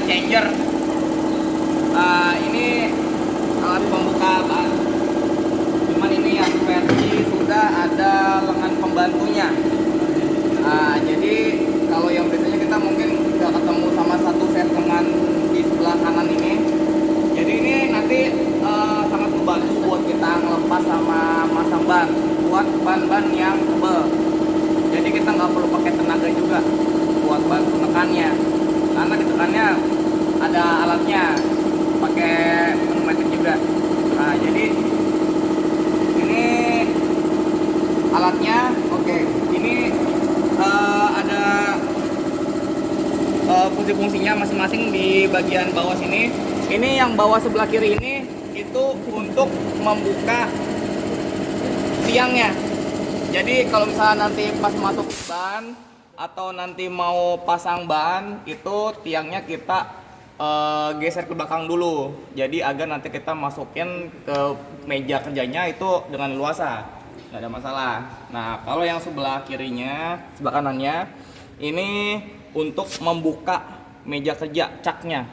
changer. Ini alat pembuka ban. Cuman ini yang versi sudah ada lengan pembantunya. Jadi kalau yang biasanya kita mungkin udah ketemu sama satu set lengan di sebelah kanan ini. Jadi ini nanti sangat membantu buat kita ngelepas sama masang ban buat ban-ban yang tebal. Jadi kita nggak perlu pakai tenaga juga buat bantu nekannya, karena ditekannya ada alatnya, pakai pneumatik juga. Nah, jadi ini alatnya. Oke, ini ada fungsi-fungsinya masing-masing di bagian bawah sini. Ini yang bawah sebelah kiri ini itu untuk membuka tiangnya. Jadi kalau misalnya nanti pas masuk ban atau nanti mau pasang ban, itu tiangnya kita geser ke belakang dulu. Jadi agar nanti kita masukin ke meja kerjanya itu dengan luasa, nggak ada masalah. Nah, kalau yang sebelah kirinya, sebelah kanannya, ini untuk membuka meja kerja, caknya.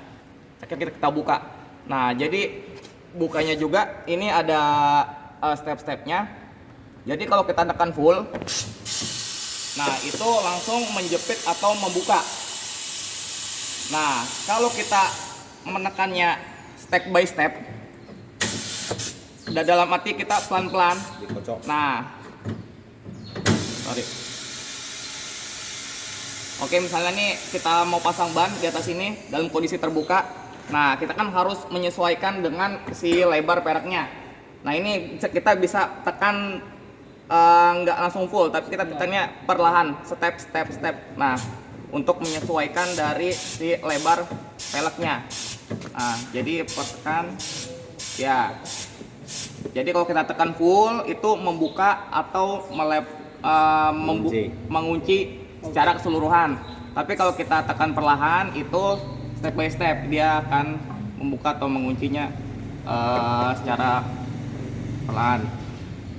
Caknya kita buka. Nah, jadi bukanya juga ini ada step-stepnya. Jadi kalau kita tekan full, nah itu langsung menjepit atau membuka. Nah, kalau kita menekannya step by step, dan dalam arti kita pelan-pelan. Nah, sorry. Oke, misalnya nih kita mau pasang ban di atas ini dalam kondisi terbuka. Nah, kita kan harus menyesuaikan dengan si lebar peraknya. Nah, ini kita bisa tekan nggak langsung full, tapi kita tekannya perlahan, step. Nah, untuk menyesuaikan dari si lebar peleknya. Nah, jadi tekan ya. Jadi kalau kita tekan full itu membuka atau mengunci secara keseluruhan. Tapi kalau kita tekan perlahan itu step by step, dia akan membuka atau menguncinya secara pelan.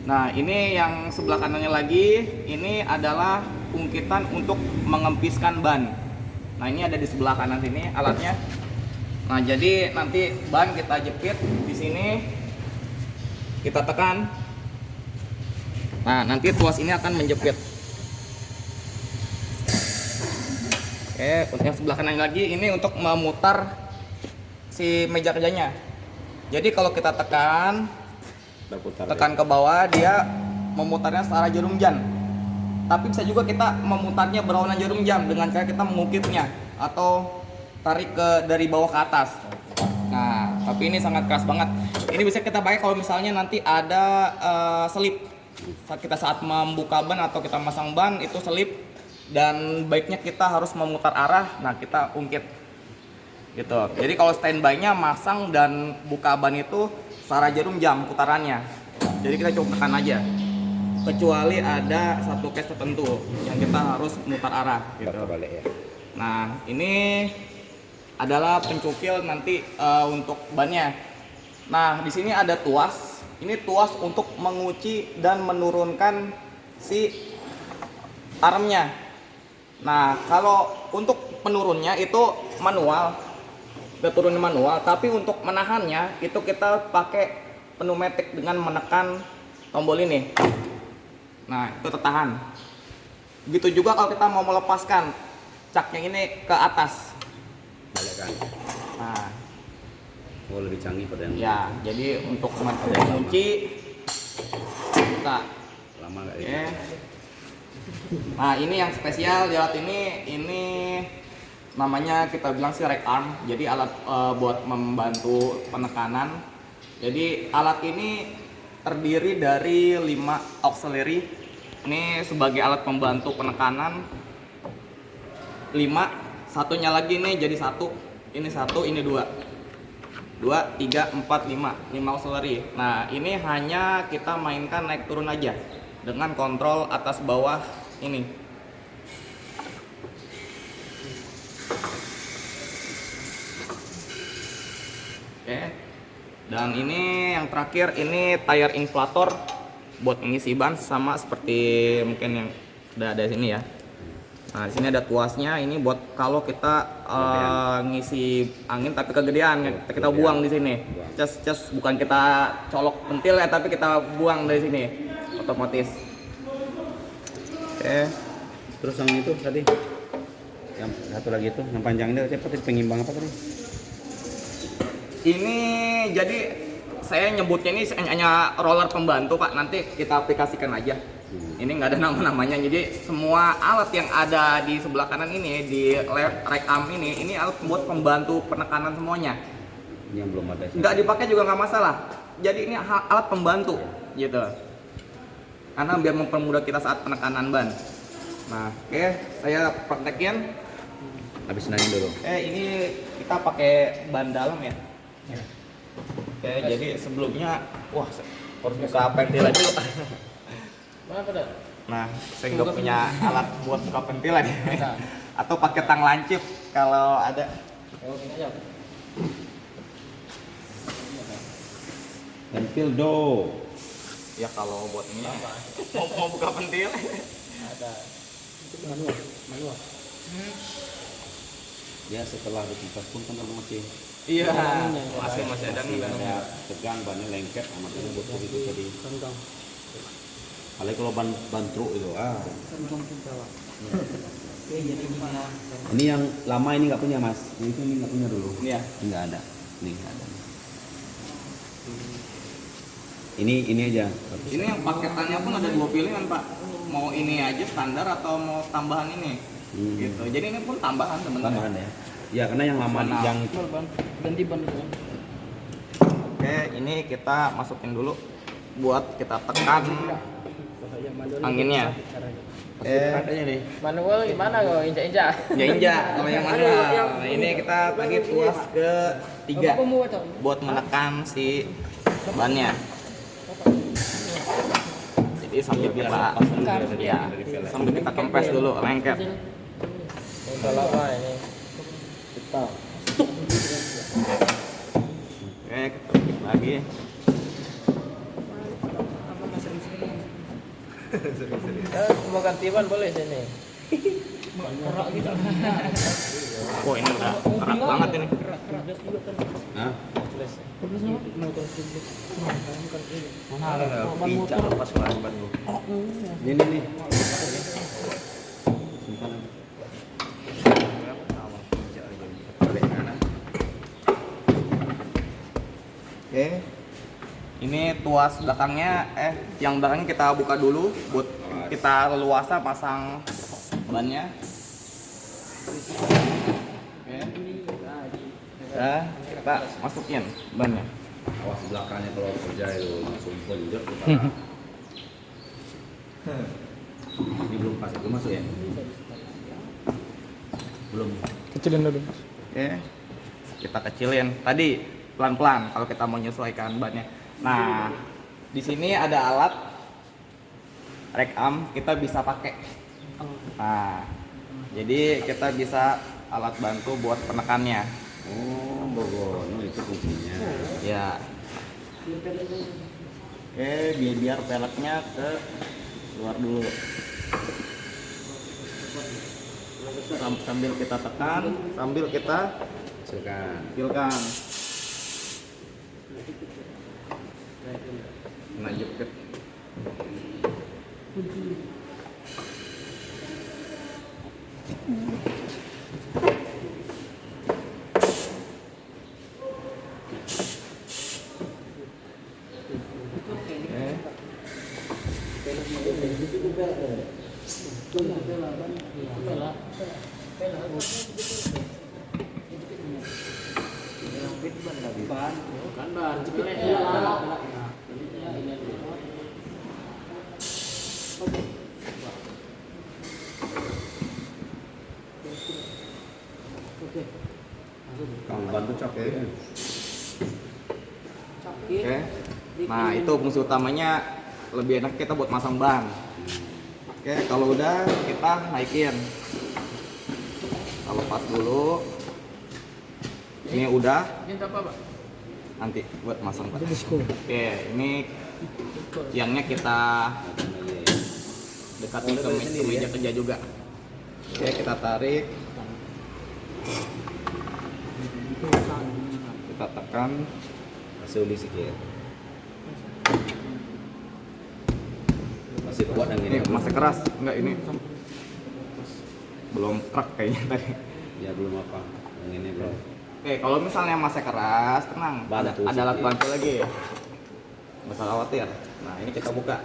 Nah, ini yang sebelah kanannya lagi, ini adalah ungkitan untuk mengempiskan ban. Nah, ini ada di sebelah kanan sini alatnya. Nah, jadi nanti ban kita jepit di sini, kita tekan. Nah, nanti tuas ini akan menjepit. Oke, untuk yang sebelah kanan lagi ini untuk memutar si meja kerjanya. Jadi kalau kita tekan ke bawah, dia memutarnya searah jarum jam. Tapi bisa juga kita memutarnya berlawanan jarum jam dengan cara kita mengukitnya atau tarik dari bawah ke atas. Nah, tapi ini sangat keras banget. Ini bisa kita pakai kalau misalnya nanti ada selip. Saat membuka ban atau kita masang ban itu selip, dan baiknya kita harus memutar arah. Nah, kita ungkit gitu. Jadi kalau standby-nya masang dan buka ban itu searah jarum jam putarannya. Jadi kita coba tekan aja. Kecuali ada satu case tertentu yang kita harus mutar arah gitu. Nah, ini adalah pencukil nanti untuk bannya. Nah, di sini ada tuas. Ini tuas untuk mengunci dan menurunkan si armnya. Nah, kalau untuk penurunnya itu manual, kita turunin manual. Tapi untuk menahannya itu kita pakai pneumatik dengan menekan tombol ini. Nah, itu tertahan. Begitu juga kalau kita mau melepaskan caknya ini ke atas. Nah, lebih canggih pada yang ya, jadi untuk mengunci kita lama nggak ya. Nah, ini yang spesial di alat ini namanya kita bilang sih rack arm. Jadi alat buat membantu penekanan. Jadi alat ini terdiri dari 5 auxiliary. Ini sebagai alat pembantu penekanan. 5, satunya lagi nih jadi 1. Ini 1, ini 2. 2, 3, 4, 5 auxiliary. Nah, ini hanya kita mainkan naik turun aja dengan kontrol atas bawah ini. Oke. Dan ini yang terakhir, ini tire inflator buat mengisi ban, sama seperti mungkin yang sudah ada di sini ya. Nah, di sini ada tuasnya. Ini buat kalau kita ngisi angin tapi kegedean, kita buang di sini. Cas bukan kita colok pentil ya, tapi kita buang dari sini otomatis. Oke. Terus yang itu tadi, yang satu lagi itu, yang panjang ini apa tadi, pengimbang apa tadi? Ini jadi saya nyebutnya ini hanya roller pembantu Pak. Nanti kita aplikasikan aja. Ini nggak ada nama-namanya. Jadi semua alat yang ada di sebelah kanan ini di rack arm ini alat buat pembantu penekanan semuanya. Ini yang belum ada. Nggak dipakai juga nggak masalah. Jadi ini alat pembantu gitu. Karena biar mempermudah kita saat penekanan ban. Nah, oke, saya praktekin. Habis nanya dulu. Ini kita pakai ban dalam ya. Oke, jadi sebelumnya, wah, harus buka ventilan dulu. Nah, saya nggak punya alat buat buka ventilan. Atau pakai tang lancip kalau ada. Ventil do. Ya kalau buat ini mau buka ventil. Ada. Itu manual. Ya setelah dikipas pun kan masih Iya, masih ada nih. ada tegang, bannya lengket, amat itu buat begitu tadi. Apalagi kalau ban truk itu, Ini yang lama ini nggak punya mas, yang itu ini nggak punya dulu. Iya. Nggak ada, ini nggak ada. Ini aja. Ini yang paketannya pun ada 2 pilihan Pak. Mau ini aja standar atau mau tambahan ini. Gitu. Jadi ini pun tambahan sebenarnya. Tambahan ya. Ya karena yang lama Opsional. yang Ganti ban dulu. Oke, ini kita masukin dulu buat kita tekan anginnya. katanya nih. Manual gimana kok injak-injak? Ya injak kalau yang manual. Nah, ini kita tadi tuas ke 3 buat menekan si bannya. Jadi sambil kita sambil kita kempes dulu lengket. Udah lama ini. Kita. Oke, kita bikin lagi. Mau ganti ban boleh sini. Oh ini udah keras banget ini. Hah? Mana ada pincang lepas ban lu. Ini nih. Oke. Ini tuas belakangnya yang belakangnya kita buka dulu buat kita leluasa pasang bannya. Oke. Nah, kita masukin bannya. Awas belakangnya kalau kerja itu langsung bonjol. Ini belum pas itu masuk ya? Belum. Kecilin dulu. Oke. Kita kecilin. Tadi pelan-pelan kalau kita mau menyesuaikan bannya. Nah, di sini ada alat rack arm kita bisa pakai. Nah, jadi kita bisa alat bantu buat penekannya. Oh, Bogono itu fungsinya. Ya. Oke, biar peleknya ke luar dulu. Sambil kita tekan, sambil kita Silakan. kecilkan. Nah, jepit. Bukan ban, Kang bantu capek. Oke. Nah, itu fungsi utamanya lebih enak kita buat masang ban. Oke, kalau udah kita naikin. Kalau pas dulu. Ini udah, Ini apa, Pak? nanti buat masang ban. Oke, ini tiangnya kita dekatin ke meja kerja juga. Oke, kita tarik. Kita tekan. Masih uli sedikit. Masih kuat yang ini. Ini masih keras. Enggak, ini belum krek kayaknya tadi. Ya belum apa. Yang ini belum. Oke, kalau misalnya masih keras, tenang. Bantu Ada alat sedikit. bantu lagi. Nggak usah khawatir. Nah, ini kita buka.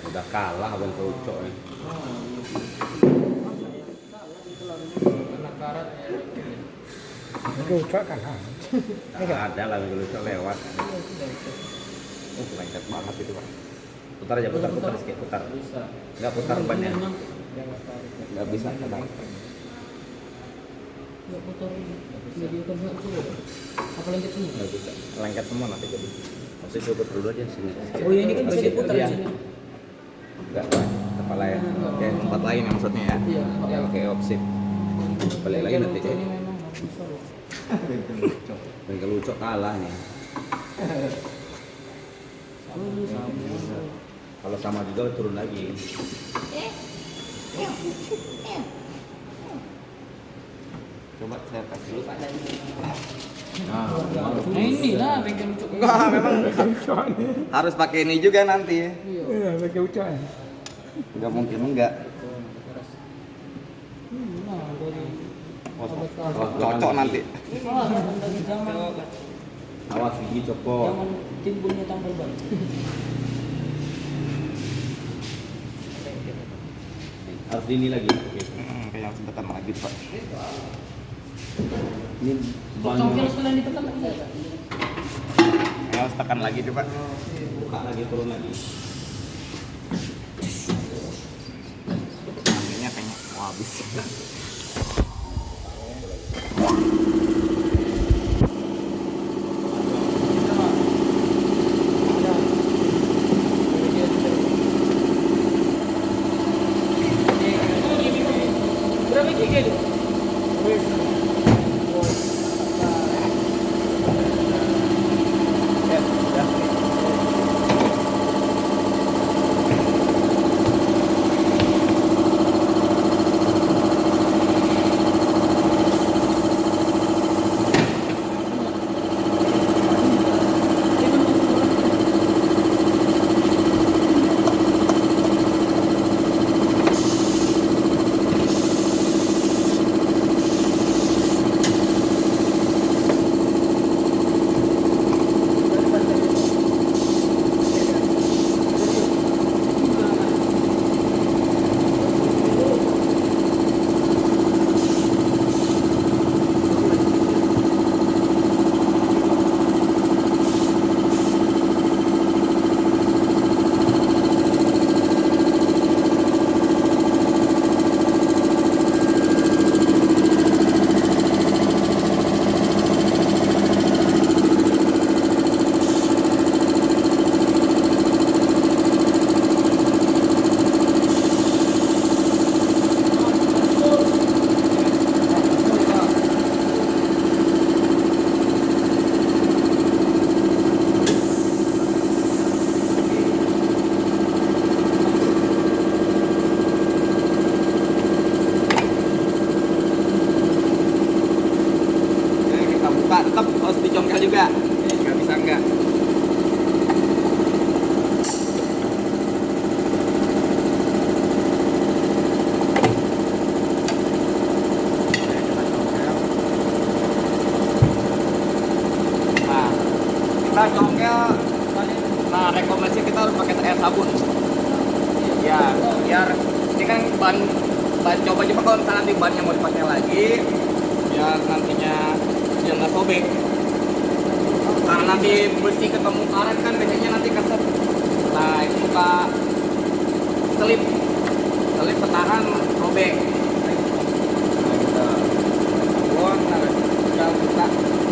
Udah kalah abang Keucok nih. Anak karat ya. Rucok kan ha. Nggak ada lah abang Keucok lewat. Lengket banget itu, Pak. Putar aja, putar sedikit, putar. Bisa. Nggak putar bannya. Jangan tarik. Nggak bisa kadang. Ya motor ini jadi kan semua apa lengket semua Nggak bisa. Lengket semua nanti jadi. Masih coba dulu aja sini. oh ya ini kan bisa diputar di Iya. sini Enggak, kepala ya. Oke, tempat lain ya maksudnya ya. iya Ya oke, opsip. Balik lagi nanti. ini memang harus bisa loh Abang Keucok kalah nih. Kalau sama juga turun lagi. Coba saya kasih dulu, Pak. nah inilah bengkel lucu Enggak, memang harus pakai ini juga nanti. Iya, pakai ucap. Enggak mungkin enggak. nah dari Cocok nanti. dari zaman Awas gigi copot. zaman timbulnya tambal ban Harus ini lagi. Oke. Kayak yang sedekat lagi, Pak. Ini ban. congkel sekalian ditekan bisa tak? Ya, harus tekan lagi tuh, Pak. Buka lagi, turun lagi. Anginnya kayaknya mau habis. berapa giga itu? Ya, udah. tetap harus dicongkel juga, nggak bisa enggak. Nah, kita congkel. Nah, rekomendasi kita harus pakai air sabun. Ya, biar ini kan ban coba kalau misalnya nanti bannya mau dipakai lagi, biar nantinya dia nggak sobek. Karena nanti besi ketemu karet kan biasanya nanti keset. Nah, itu muka selip ketahan robek. Nah, kita buang, nah, kita buka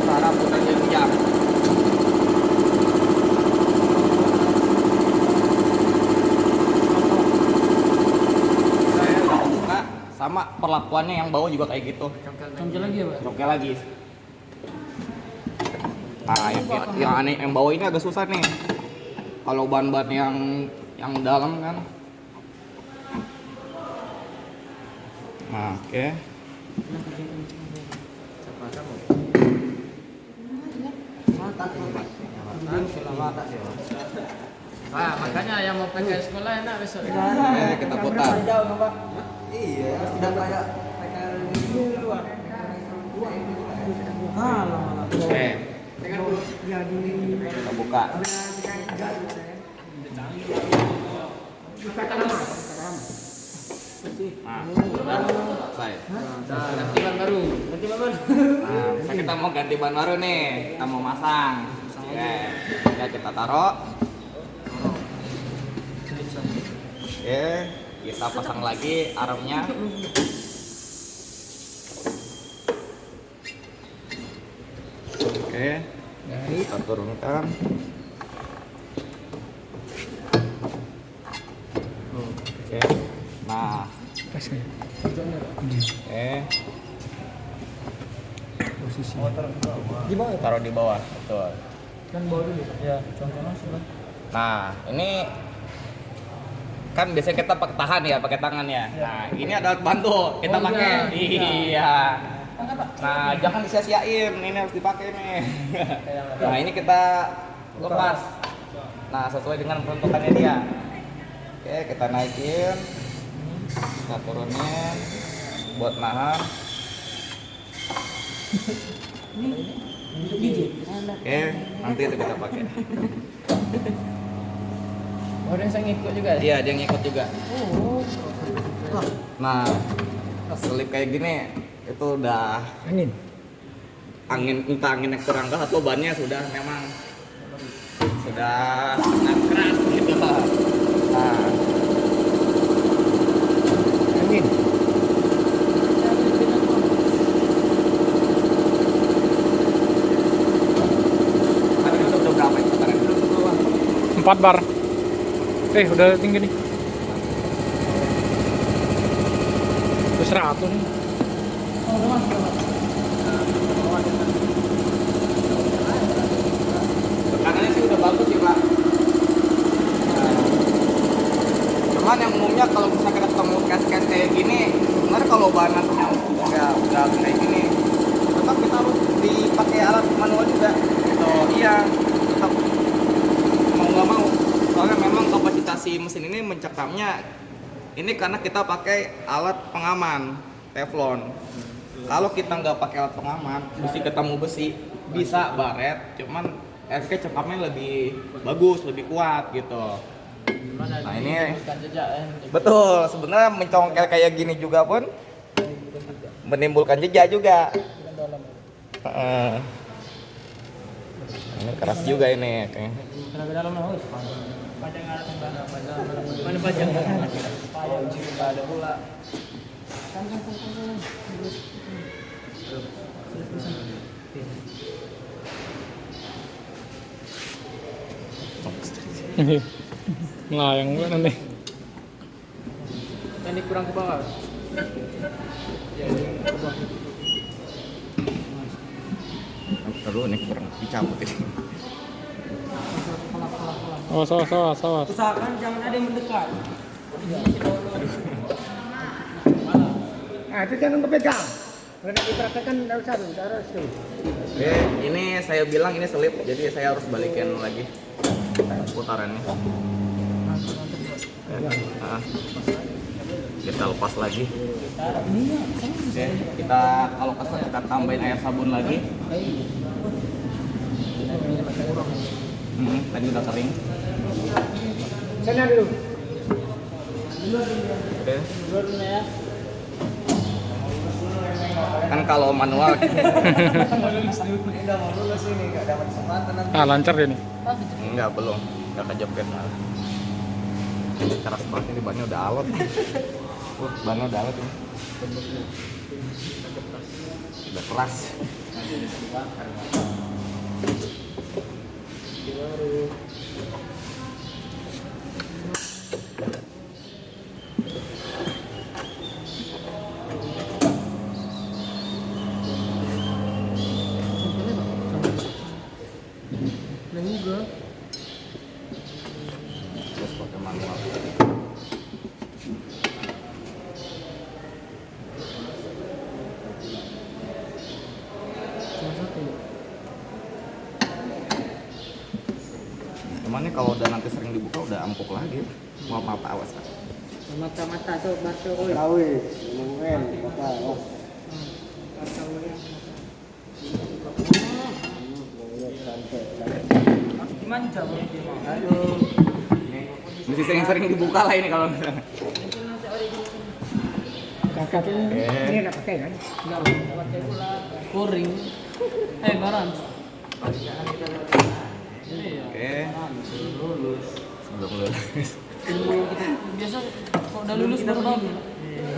cara putarnya jam. Saya udah buka, sama perlakuannya yang bawah juga kayak gitu. Congkel lagi ya, Pak? Congkel lagi. Nah, yang aneh yang bawah ini agak susah nih. Kalau ban-ban yang dalam kan. Nah, oke. Nah, makanya yang mau pakai sekolah enak besok. Oke, kita putar. Oke. Kita buka. Nah, selesai. Ganti ban baru. Nah, misalnya kita mau ganti ban baru nih, kita mau masang. Oke, ya kita taruh. Oke, kita pasang lagi armnya. Oke, kita turunkan. Oke, nah, Pasnya. oke, Posisi. taruh di bawah, betul. Kan bawa dulu. Ya, contohnya sudah. Nah, ini kan biasanya kita pakai tahan ya, pakai tangan ya. Nah, ini ada alat bantu kita Oh, pakai. iya. Iya. Nah, jangan disia-siain. Ini harus dipakai nih. Nah, ini kita lepas. Nah, sesuai dengan peruntukannya dia. Oke, kita naikin. Kita turunin buat nahan. Oke, nanti itu kita pakai. Oh, dan saya ngikut juga. Iya, dia ngikut juga. Nah, selip kayak gini itu udah Angin. entah anginnya kurang keras atau bannya sudah memang sudah sangat keras gitu. Nah, Angin. kan itu udah berapa ya? Putaran dulu ke bawah. 4 bar. Udah tinggi nih. Udah 100 nih. Tekanannya sih udah bagus sih Pak. Nah, cuman yang umumnya kalau misalnya kita ketemu case-case kayak gini, sebenarnya kalau bahannya udah kayak gini, tetap kita harus dipakai alat manual juga. Gitu, iya, tetap mau nggak mau. Soalnya memang kapasitas si mesin ini mencekamnya ini karena kita pakai alat pengaman teflon. Kalau kita nggak pakai alat pengaman, besi ketemu besi bisa baret, cuman efeknya cekapnya lebih bagus, lebih kuat gitu. Nah ini Bukan jejak betul, sebenarnya mencongkel kayak gini juga pun menimbulkan jejak juga. Heeh. Ini keras juga ini. Oke. Tenaga dalam lah. Panjang arah tembak. Mana panjang? Panjang ada pula. Melayang gua nanti. Ini kurang ke bawah. Ya, ini ke bawah. Aduh, ini kurang dicabut ini. Awas, awas, awas, awas. Usahakan jangan ada yang mendekat. Ah, itu jangan kepegang. Mereka dipraktekkan tidak usah tuh, tidak harus tuh. Oke, ini saya bilang ini selip, jadi saya harus balikin lagi putarannya. Nah, kita lepas lagi. Oke, kita kalau kesel kita tambahin air sabun lagi. Tadi udah kering. Sana dulu. Oke. Kan kalau manual Ah, lancar dia nih. enggak belum, enggak kejepit malah. Ini keras banget ini bannya udah alot. Bannya udah alot ini. Udah keras. kalau udah nanti sering dibuka udah empuk lagi. Maaf maaf awas. Mata-mata tuh batu. Tahu, mungkin kata wah. Dimanja bro. Aduh. Mesti sering-sering dibuka lah ini kalau misalnya. Kakak ini enggak pakai kan? Enggak pakai pula. Kuring. Baran. Oke. Sebelum lulus. Ilmu yang kita biasa kalau udah lulus baru tahu.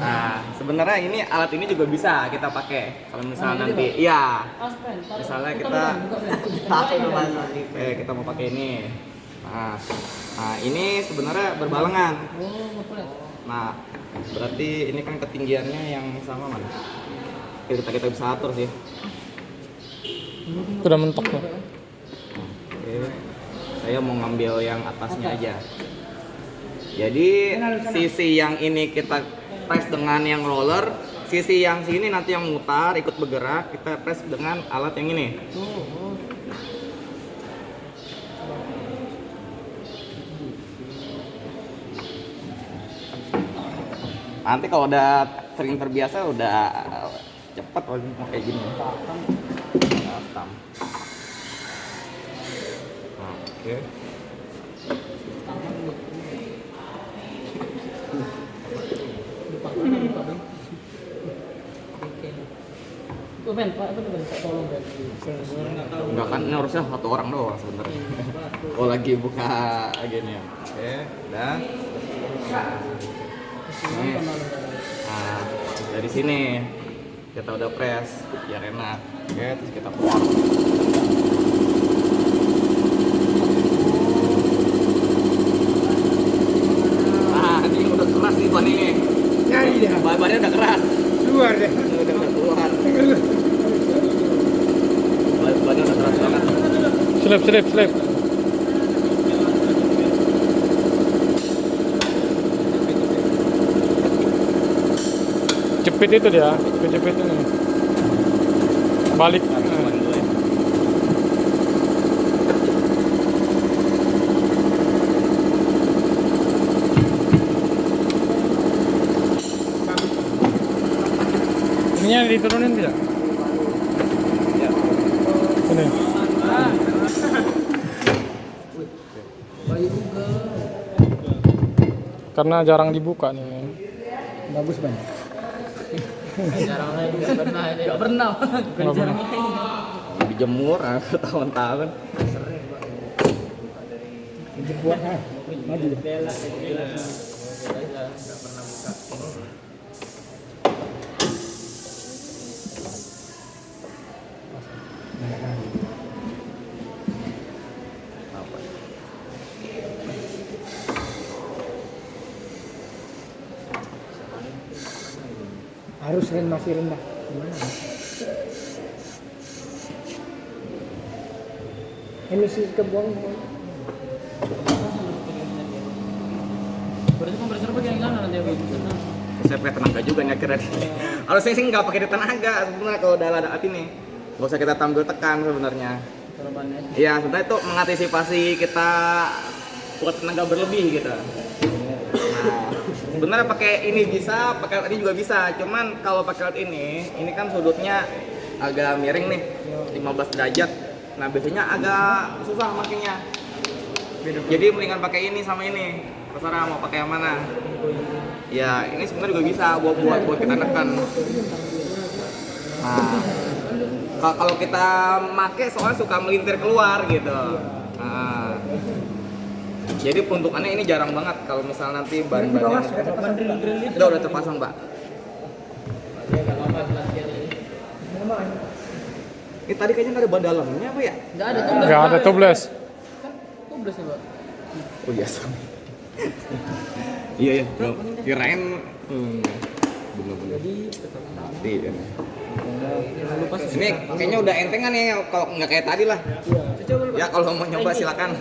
Nah, sebenarnya ini alat ini juga bisa kita pakai kalau misalnya nanti, iya. Misalnya kita kita mau pakai ini. Nah, ini sebenarnya berbalengan. Nah, berarti ini kan ketinggiannya yang sama mana? Kita bisa atur sih. Udah mentok tuh. Oke. Saya mau ngambil yang atasnya aja. Jadi sisi yang ini kita press dengan yang roller, sisi yang sini nanti yang mutar ikut bergerak, kita press dengan alat yang ini. Nanti kalau udah sering terbiasa udah cepet mau kayak gini. Hitam. Oke. Ben, Pak, apa tuh Ben? Tolong Ben. Enggak kan, ini harusnya satu orang doang sebenarnya. Oh lagi buka gini ya. Oke, udah. Nih. Nah, dari sini kita udah press biar enak. Oke, terus kita putar. Nah, ini udah keras nih ban ini. Nyari dia. Bannya udah keras. Luar deh. Udah keluar. Bannya udah keras banget. Selip. Jepit itu dia, jepit ini. Balik. Ininya diturunin tidak? Ya. Ini. Karena jarang dibuka nih. Bagus Bang. Jarang lagi enggak pernah. Bukan jarang lagi. Dijemur tahun-tahun. Buat maju. Harus masih rendah. Gimana? Emisi kebuang. Berarti kompresor pakai yang mana nanti habis? Saya pakai tenaga juga nih akhirnya. Harusnya sih nggak pakai di tenaga sebenarnya kalau udah ada api nih. Nggak usah kita tampil tekan sebenarnya. Iya, sebenarnya itu mengantisipasi kita buat tenaga berlebih gitu. Nah, sebenarnya pakai ini bisa, pakai alat ini juga bisa. Cuman kalau pakai alat ini kan sudutnya agak miring nih, 15 derajat. Nah, biasanya agak susah makainya. Jadi mendingan pakai ini sama ini. Terserah mau pakai yang mana. Ya, ini sebenarnya juga bisa buat kita nekan. Nah, kalau kita make soalnya suka melintir keluar gitu. Nah, jadi peruntukannya ini jarang banget kalau misal nanti ban-bannya udah terpasang, Pak. Ini tadi kayaknya nggak ada ban dalamnya apa ya? Enggak ada tubles. Enggak ada tubles. Tubles nih, Pak. Oh iya, iya, kirain bener-bener mati ya. Ini kayaknya udah entengan ya, kalau nggak kayak tadi lah. Ya kalau mau nyoba silakan.